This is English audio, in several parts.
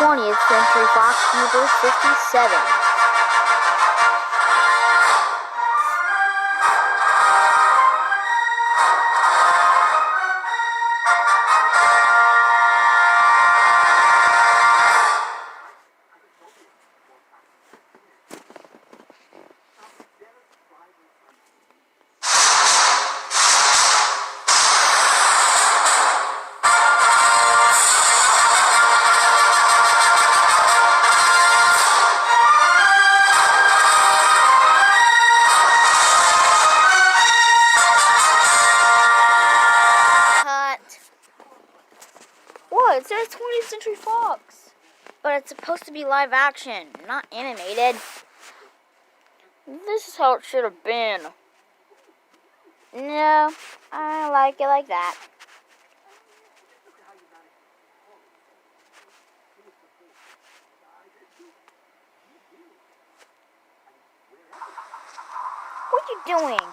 20th Century Fox Bloopers 57. What? It says 20th Century Fox. But it's supposed to be live action, not animated. This is how it should have been. No, I like it like that. What are you doing?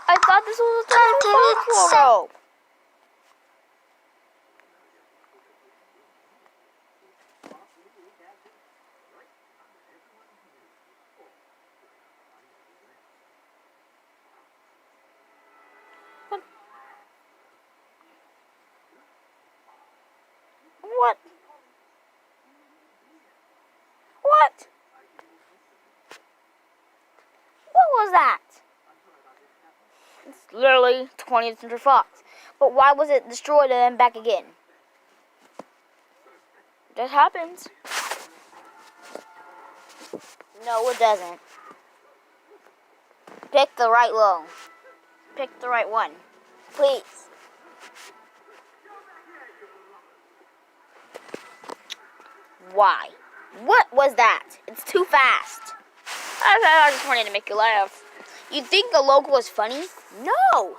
I thought this was a Century Fox logo. What? What? What was that? It's literally 20th Century Fox. But why was it destroyed and then back again? That happens. No, it doesn't. Pick the right logo. Pick the right one. Please. Why? What was that? It's too fast. I just wanted to make you laugh. You think the logo was funny? No.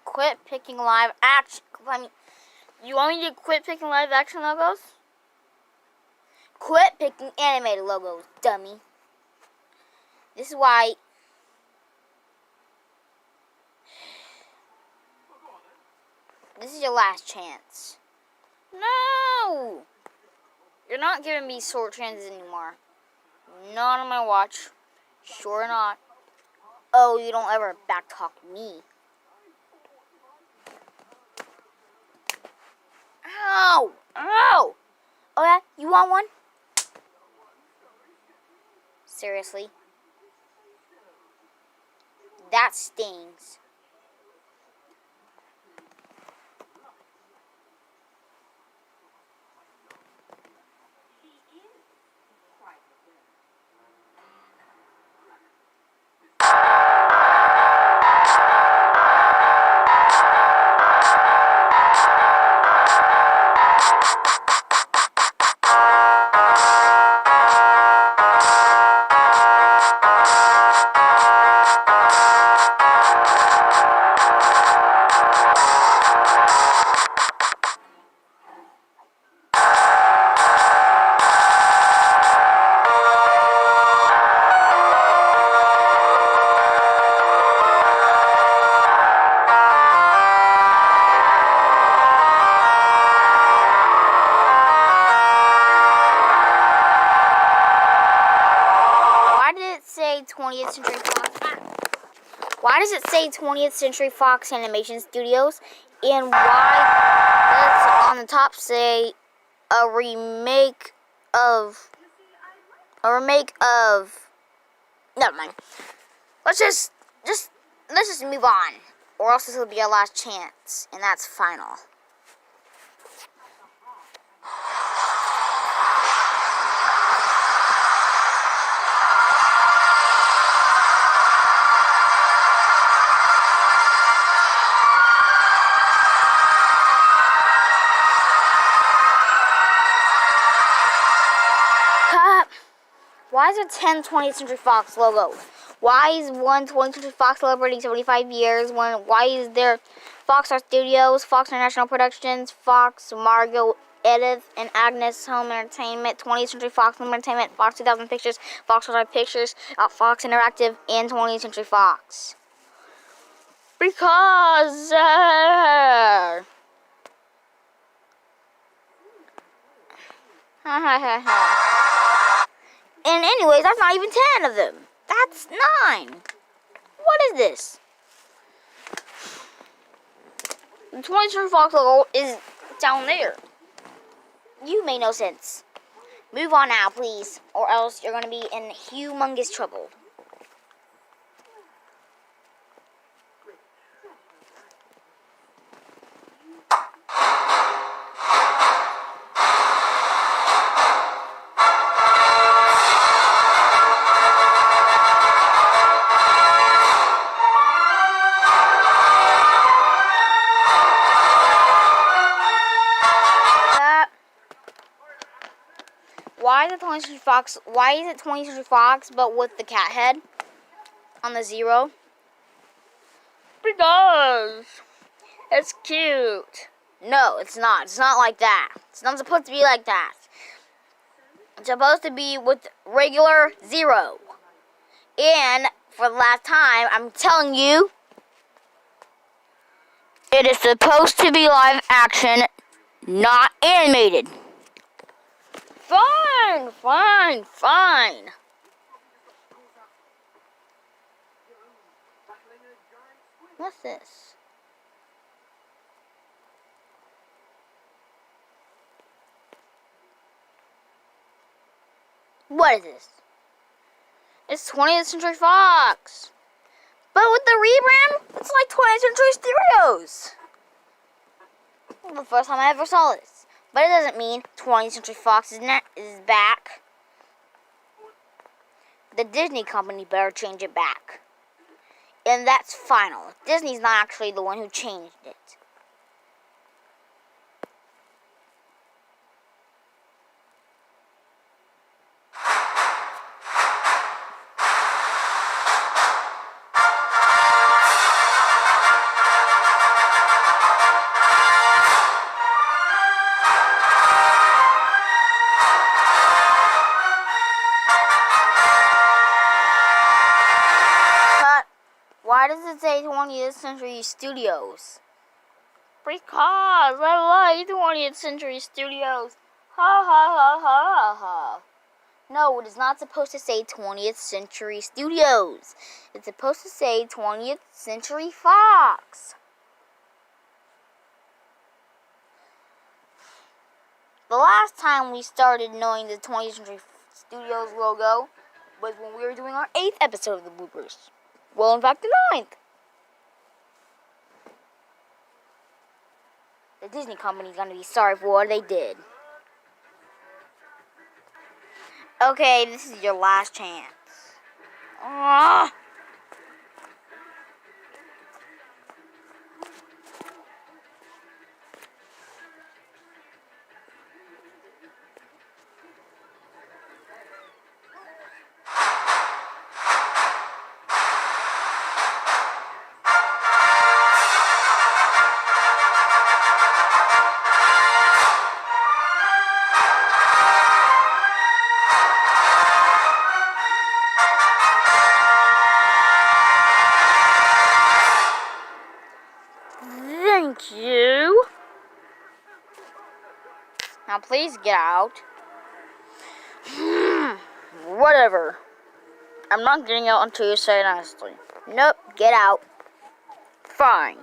Quit picking live action. You want me to quit picking live action logos? Quit picking animated logos, dummy. This is why. This is your last chance. No! You're not giving me short chances anymore. Not on my watch. Sure not. Oh, you don't ever backtalk me. Ow! Ow! Oh yeah? You want one? Seriously? That stings. Say 20th Century Fox? Why does it say 20th Century Fox Animation Studios? And why does on the top say a remake of? Never mind. Let's just move on, or else this will be our last chance, and that's final. Why is there 10 20th Century Fox logos? Why is one 20th Century Fox celebrating 75 years? Why is there Fox Art Studios, Fox International Productions, Fox, Margot, Edith, and Agnes Home Entertainment, 20th Century Fox Home Entertainment, Fox 2000 Pictures, Fox Art Pictures, Fox Interactive, and 20th Century Fox? Because... And anyways, that's not even 10 of them. That's 9. What is this? The 20th Century Fox logo is down there. You make no sense. Move on now, please, or else you're going to be in humongous trouble. Why is it 20th Century Fox? Why is it 20th Century Fox, but with the cat head on the 0? Because it's cute. No, it's not. It's not like that. It's not supposed to be like that. It's supposed to be with regular 0. And for the last time, I'm telling you, it is supposed to be live action, not animated. Fine, fine, fine. What's this? What is this? It's 20th Century Fox. But with the rebrand, it's like 20th Century Studios. The first time I ever saw this. But it doesn't mean 20th Century Fox is back. The Disney company better change it back. And that's final. Disney's not actually the one who changed it. Why does it say 20th Century Studios? Because I like 20th Century Studios. Ha ha ha ha ha. No, it is not supposed to say 20th Century Studios. It's supposed to say 20th Century Fox. The last time we started knowing the 20th Century Studios logo was when we were doing our 8th episode of the Bloopers. Well, in fact, the 9th. The Disney company's gonna be sorry for what they did. Okay, this is your last chance. Thank you. Now please get out. Whatever. I'm not getting out until you say it nicely. Nope, get out. Fine.